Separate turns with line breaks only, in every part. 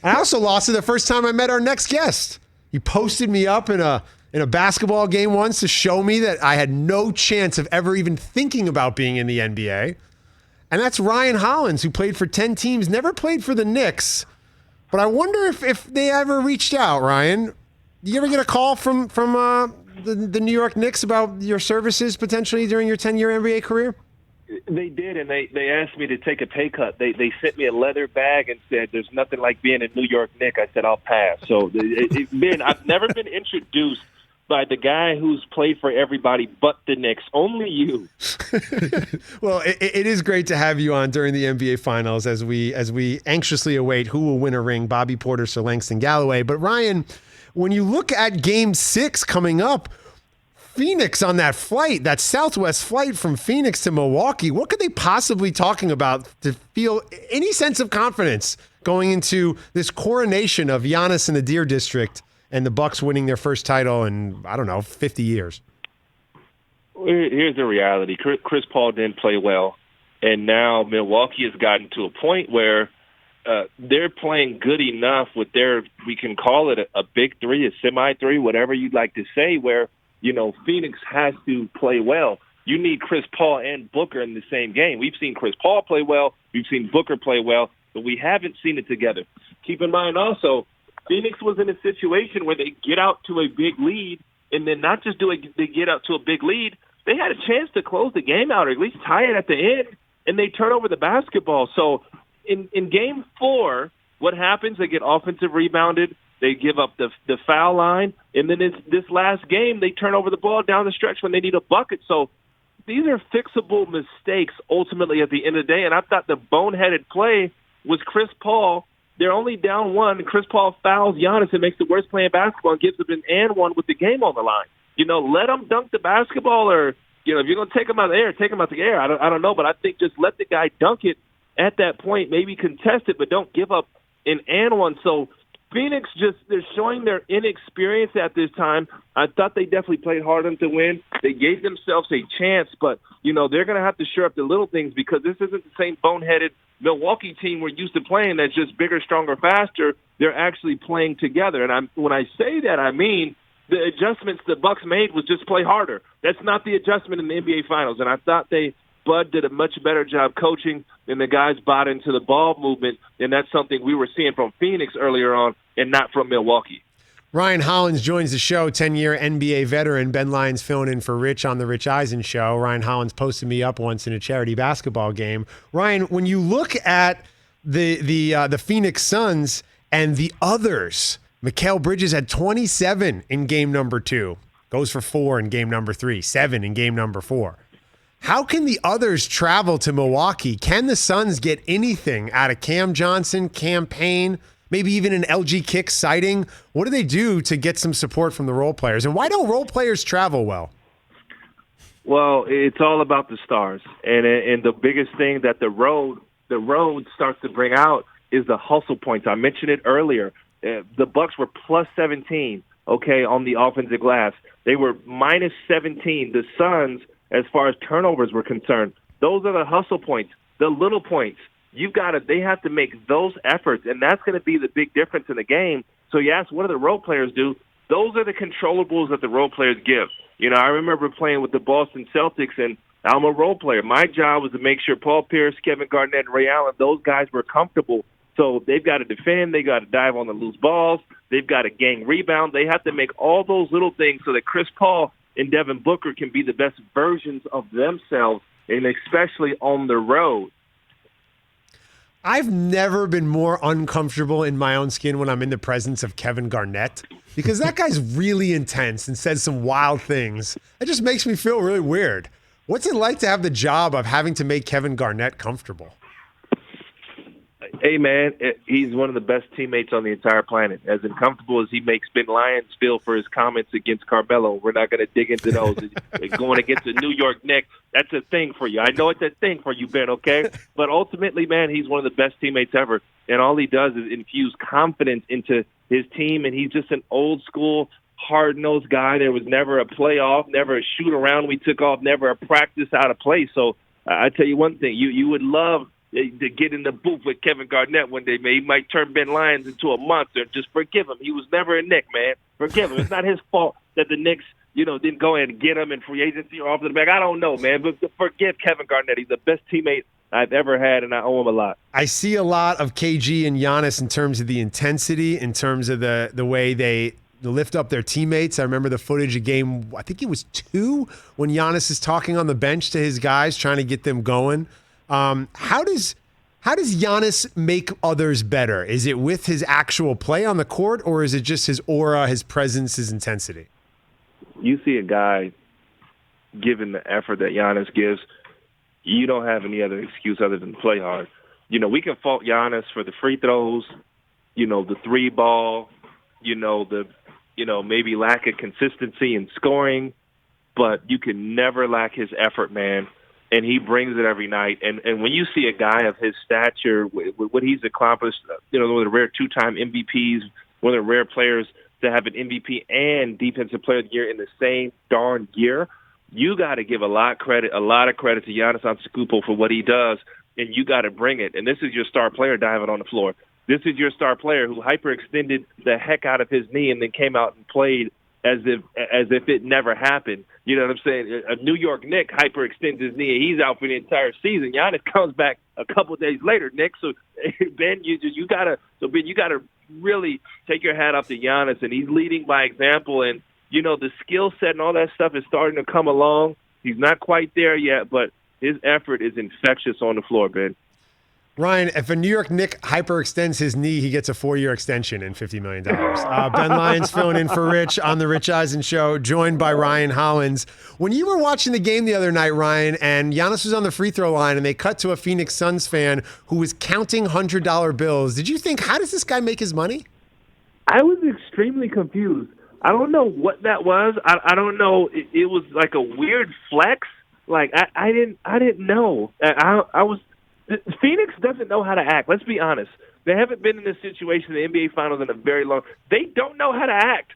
I also lost it the first time I met our next guest. He posted me up in a basketball game once to show me that I had no chance of ever even thinking about being in the NBA. And that's Ryan Hollins, who played for 10 teams, never played for the Knicks. But I wonder if they ever reached out, Ryan. Do you ever get a call from the New York Knicks about your services potentially during your 10-year NBA career?
They did, and they asked me to take a pay cut. They sent me a leather bag and said, "There's nothing like being a New York Knick." I said, "I'll pass." So, I've never been introduced by the guy who's played for everybody but the Knicks. Only you.
Well, it is great to have you on during the NBA Finals as we anxiously await who will win a ring, Bobby Portis or Langston Galloway. But Ryan, when you look at Game 6 coming up, Phoenix on that flight, that Southwest flight from Phoenix to Milwaukee, what could they possibly talking about to feel any sense of confidence going into this coronation of Giannis in the Deer District and the Bucks winning their first title in, 50 years?
Here's the reality. Chris Paul didn't play well, and now Milwaukee has gotten to a point where they're playing good enough with we can call it a big three, a semi-three, whatever you'd like to say, where Phoenix has to play well. You need Chris Paul and Booker in the same game. We've seen Chris Paul play well. We've seen Booker play well, but we haven't seen it together. Keep in mind also, Phoenix was in a situation where they get out to a big lead, and then not just they get out to a big lead, they had a chance to close the game out or at least tie it at the end, and they turn over the basketball. So in Game 4, what happens? They get offensive rebounded. They give up the foul line, and then this last game, they turn over the ball down the stretch when they need a bucket. So these are fixable mistakes ultimately at the end of the day, and I thought the boneheaded play was Chris Paul. They're only down one, and Chris Paul fouls Giannis and makes the worst play in basketball and gives them an and one with the game on the line. Let them dunk the basketball, or, if you're going to take them out of the air, take them out the air. I don't know, but I think just let the guy dunk it at that point, maybe contest it, but don't give up an and one. So Phoenix they're showing their inexperience at this time. I thought they definitely played hard enough to win. They gave themselves a chance, but, they're going to have to shore up the little things because this isn't the same boneheaded Milwaukee team we're used to playing that's just bigger, stronger, faster. They're actually playing together. And when I say that, I mean the adjustments the Bucks made was just play harder. That's not the adjustment in the NBA Finals. And I thought Bud did a much better job coaching, and the guys bought into the ball movement, and that's something we were seeing from Phoenix earlier on and not from Milwaukee.
Ryan Hollins joins the show, 10-year NBA veteran. Ben Lyons filling in for Rich on the Rich Eisen Show. Ryan Hollins posted me up once in a charity basketball game. Ryan, when you look at the Phoenix Suns and the others, Mikal Bridges had 27 in game number 2, goes for 4 in game number 3, 7 in game number 4. How can the others travel to Milwaukee? Can the Suns get anything out of Cam Johnson, Cam Payne, maybe even an LG Kick sighting? What do they do to get some support from the role players? And why don't role players travel well?
Well, it's all about the stars. And the biggest thing that the road starts to bring out is the hustle points. I mentioned it earlier. The Bucks were plus 17, on the offensive glass. They were minus 17. The Suns, as far as turnovers were concerned, those are the hustle points, the little points. They have to make those efforts, and that's going to be the big difference in the game. So you ask, what do the role players do? Those are the controllables that the role players give. I remember playing with the Boston Celtics, and I'm a role player. My job was to make sure Paul Pierce, Kevin Garnett, and Ray Allen, those guys were comfortable. So they've got to defend. They got to dive on the loose balls. They've got to gang rebound. They have to make all those little things so that Chris Paul and Devin Booker can be the best versions of themselves, and especially on the road.
I've never been more uncomfortable in my own skin when I'm in the presence of Kevin Garnett, because that guy's really intense and says some wild things. It just makes me feel really weird. What's it like to have the job of having to make Kevin Garnett comfortable?
Hey, man, he's one of the best teammates on the entire planet. As uncomfortable as he makes Ben Lyons feel for his comments against Carmelo, we're not going to dig into those. Going against the New York Knicks, that's a thing for you. I know it's a thing for you, Ben, okay? But ultimately, man, he's one of the best teammates ever. And all he does is infuse confidence into his team, and he's just an old-school, hard-nosed guy. There was never a playoff, never a shoot-around we took off, never a practice out of place. So I tell you one thing, you would love – to get in the booth with Kevin Garnett one day, man. He might turn Ben Lyons into a monster. Just forgive him. He was never a Knick, man. Forgive him. It's not his fault that the Knicks, didn't go and get him in free agency or off the back. I don't know, man. But forgive Kevin Garnett. He's the best teammate I've ever had, and I owe him a lot.
I see a lot of KG and Giannis in terms of the intensity, in terms of the way they lift up their teammates. I remember the footage of game, I think it was 2, when Giannis is talking on the bench to his guys, trying to get them going. How does Giannis make others better? Is it with his actual play on the court, or is it just his aura, his presence, his intensity?
You see a guy given the effort that Giannis gives, you don't have any other excuse other than play hard. We can fault Giannis for the free throws, the 3-ball, maybe lack of consistency in scoring, but you can never lack his effort, man. And he brings it every night. And when you see a guy of his stature, what he's accomplished, one of the rare 2-time MVPs, one of the rare players to have an MVP and Defensive Player of the Year in the same darn year, you got to give a lot of credit to Giannis Antetokounmpo for what he does, and you got to bring it. And this is your star player diving on the floor. This is your star player who hyperextended the heck out of his knee and then came out and played as if it never happened. You know what I'm saying? A New York Knick hyperextends his knee, and he's out for the entire season. Giannis comes back a couple of days later, Nick. So Ben, you gotta really take your hat off to Giannis, and he's leading by example. And the skill set and all that stuff is starting to come along. He's not quite there yet, but his effort is infectious on the floor, Ben.
Ryan, if a New York Knick hyperextends his knee, he gets a 4-year extension and $50 million. Ben Lyons filling in for Rich on the Rich Eisen Show, joined by Ryan Hollins. When you were watching the game the other night, Ryan, and Giannis was on the free throw line and they cut to a Phoenix Suns fan who was counting $100 bills, did you think, how does this guy make his money?
I was extremely confused. I don't know what that was. I don't know. It was like a weird flex. Like I didn't know. I was. Phoenix doesn't know how to act. Let's be honest. They haven't been in this situation in the NBA Finals in a very long. They don't know how to act.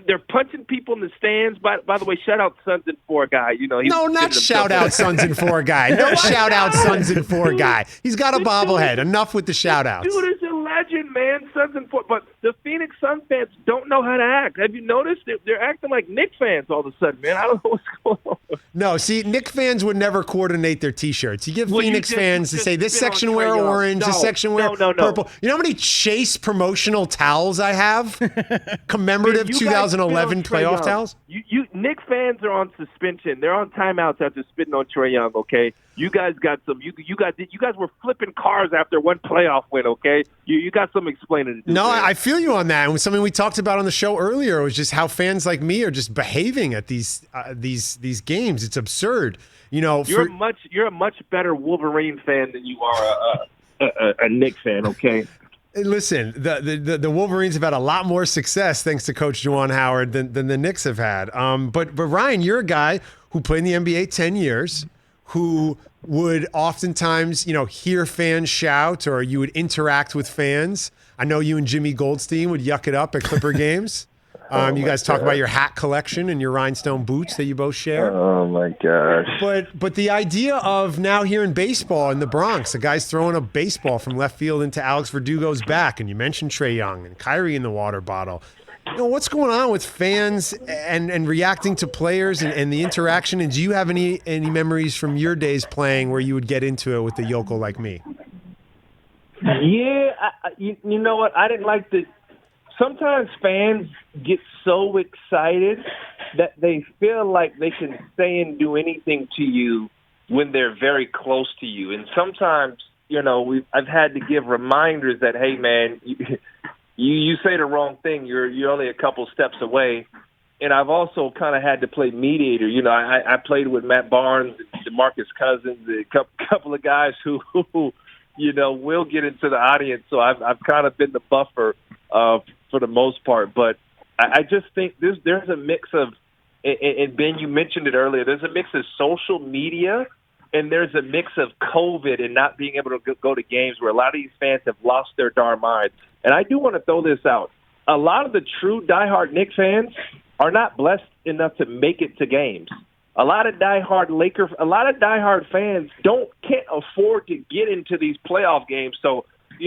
They're punching people in the stands. By the way, shout out Suns and 4 guy.
No, not shout out Suns and 4 guy. No shout out Suns and 4 guy. He's got a bobblehead. Enough with the shout outs.
Dude is a legend, man. Suns and 4. But the Phoenix Suns fans don't know how to act. Have you noticed? They're acting like Knicks fans all of a sudden, man. I don't know what's going on.
No, see, Knicks fans would never coordinate their T-shirts. You give Phoenix fans to say, this section wear orange, this section wear purple. You know how many Chase promotional towels I have? Commemorative 2011 playoff towels?
Knicks fans are on suspension. They're on timeouts after spitting on Trae Young, okay? You guys got some. You guys were flipping cars after one playoff win. Okay, you got some explaining to do.
No,
man.
I feel you on that. It was something we talked about on the show earlier. It was just how fans like me are just behaving at these games. It's absurd.
You're a much better Wolverine fan than you are a Knicks fan. Okay.
Listen, the Wolverines have had a lot more success thanks to Coach Juwan Howard than the Knicks have had. But Ryan, you're a guy who played in the NBA 10 years. Who would oftentimes, hear fans shout, or you would interact with fans. I know you and Jimmy Goldstein would yuck it up at Clipper games. You guys talk about your hat collection and your rhinestone boots that you both share.
Oh my gosh!
But the idea of now here in baseball in the Bronx, a guy's throwing a baseball from left field into Alex Verdugo's back, and you mentioned Trae Young and Kyrie in the water bottle. What's going on with fans and reacting to players and the interaction? And do you have any memories from your days playing where you would get into it with a yokel like me?
Yeah, you know what? I didn't like the. Sometimes fans get so excited that they feel like they can say and do anything to you when they're very close to you. And sometimes, I've had to give reminders that, hey, man, you say the wrong thing, you're only a couple steps away. And I've also kind of had to play mediator. I played with Matt Barnes, DeMarcus Cousins, a couple of guys who will get into the audience. So I've kind of been the buffer for the most part. But I just think there's a mix of, and Ben, you mentioned it earlier, there's a mix of social media and there's a mix of COVID and not being able to go to games where a lot of these fans have lost their darn minds. And I do want to throw this out. A lot of the true diehard Knicks fans are not blessed enough to make it to games. a lot of diehard fans can't afford to get into these playoff games. So,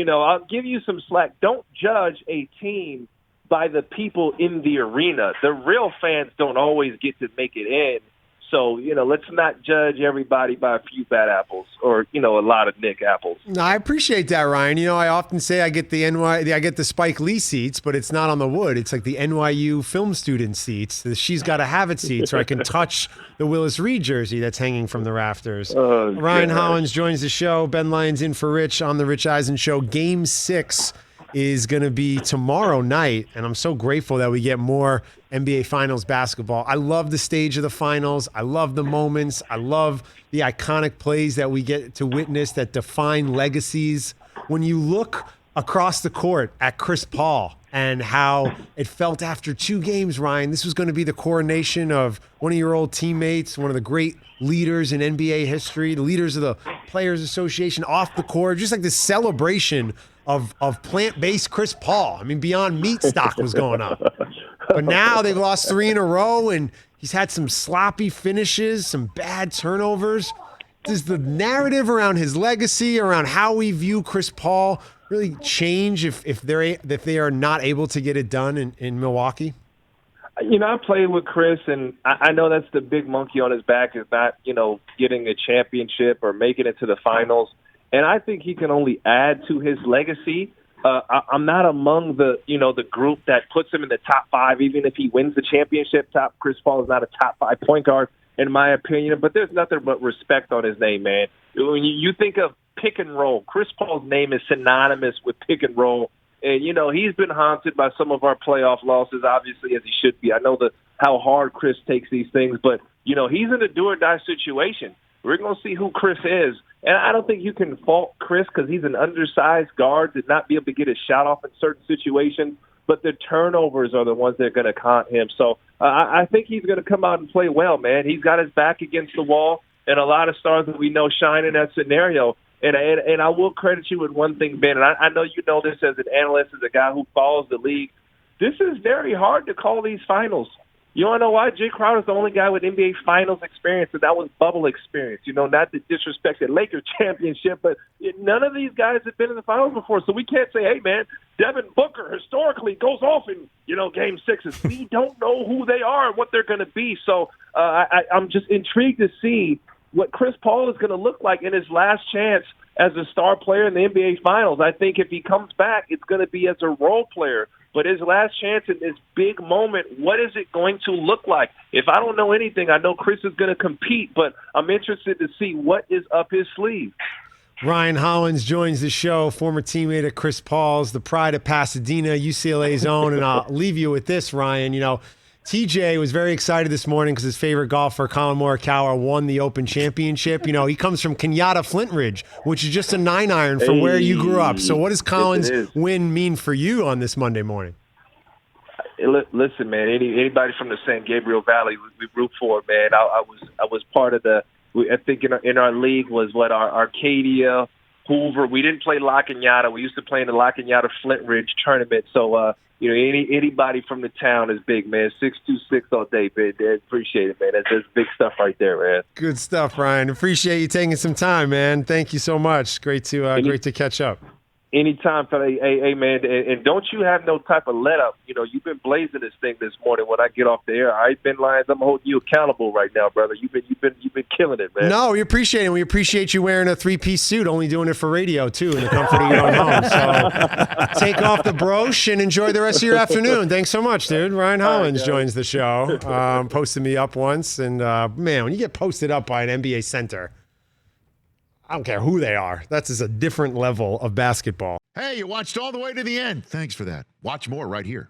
I'll give you some slack. Don't judge a team by the people in the arena. The real fans don't always get to make it in. So, let's not judge everybody by a few bad apples or, a lot of Nick apples.
No, I appreciate that, Ryan. I often say I get the Spike Lee seats, but it's not on the wood. It's like the NYU film student seats, the She's Gotta Have It seats, so I can touch the Willis Reed jersey that's hanging from the rafters. Ryan Hollins joins the show. Ben Lyons in for Rich on the Rich Eisen Show. Game 6 is going to be tomorrow night, and I'm so grateful that we get more NBA Finals basketball. I love the stage of the finals. I love the moments. I love the iconic plays that we get to witness that define legacies. When you look across the court at Chris Paul and how it felt after 2 games, Ryan, this was going to be the coronation of one of your old teammates, one of the great leaders in NBA history, the leaders of the Players Association off the court, just like this celebration of plant-based Chris Paul. I mean, Beyond Meat stock was going up. But now they've lost 3 in a row, and he's had some sloppy finishes, some bad turnovers. Does the narrative around his legacy, around how we view Chris Paul, really change if they are not able to get it done in Milwaukee?
I played with Chris, and I know that's the big monkey on his back is not, getting a championship or making it to the finals. And I think he can only add to his legacy. I'm not among the group that puts him in the top 5, even if he wins the championship. Chris Paul is not a top 5 point guard, in my opinion. But there's nothing but respect on his name, man. When you think of pick and roll, Chris Paul's name is synonymous with pick and roll. And, he's been haunted by some of our playoff losses, obviously, as he should be. I know how hard Chris takes these things, but, he's in a do-or-die situation. We're going to see who Chris is. And I don't think you can fault Chris because he's an undersized guard to not be able to get his shot off in certain situations. But the turnovers are the ones that are going to haunt him. So I think he's going to come out and play well, man. He's got his back against the wall, and a lot of stars that we know shine in that scenario. And I will credit you with one thing, Ben, and I know you know this as an analyst, as a guy who follows the league. This is very hard to call these finals. You want to know why? Jay Crowder's the only guy with NBA Finals experience, and that was bubble experience. Not to disrespect the Lakers championship, but none of these guys have been in the finals before. So we can't say, hey, man, Devin Booker historically goes off in, Game 6s. We don't know who they are and what they're going to be. So I'm just intrigued to see what Chris Paul is going to look like in his last chance as a star player in the NBA Finals. I think if he comes back, it's going to be as a role player. But his last chance in this big moment, what is it going to look like? If I don't know anything, I know Chris is going to compete, but I'm interested to see what is up his sleeve.
Ryan Hollins joins the show, former teammate of Chris Paul's, the pride of Pasadena, UCLA's own. And I'll leave you with this, Ryan. TJ was very excited this morning because his favorite golfer, Colin Morikawa, won the Open Championship. He comes from Kenyatta Flintridge, which is just a 9-iron from where you grew up. So what does Colin's win mean for you on this Monday morning?
Listen, man, anybody from the San Gabriel Valley, we root for it, man. I was part of I think in our league was Arcadia, Hoover. We didn't play La Cañada. We used to play in the La Cañada Flintridge tournament. So, anybody from the town is big, man. 626 all day, man. Appreciate it, man. That's big stuff right there, man.
Good stuff, Ryan. Appreciate you taking some time, man. Thank you so much. Great to catch up.
Anytime, fella. Hey, man, and don't you have no type of let up. You've been blazing this thing this morning when I get off the air. All right, Ben Lyons, I'm holding you accountable right now, brother. You've been killing it, man.
No, we appreciate it. We appreciate you wearing a 3-piece suit, only doing it for radio, too, in the comfort of your own home. So take off the brooch and enjoy the rest of your afternoon. Thanks so much, dude. Ryan Hollins joins the show. Posted me up once, and, man, when you get posted up by an NBA center, I don't care who they are. That's just a different level of basketball.
Hey, you watched all the way to the end. Thanks for that. Watch more right here.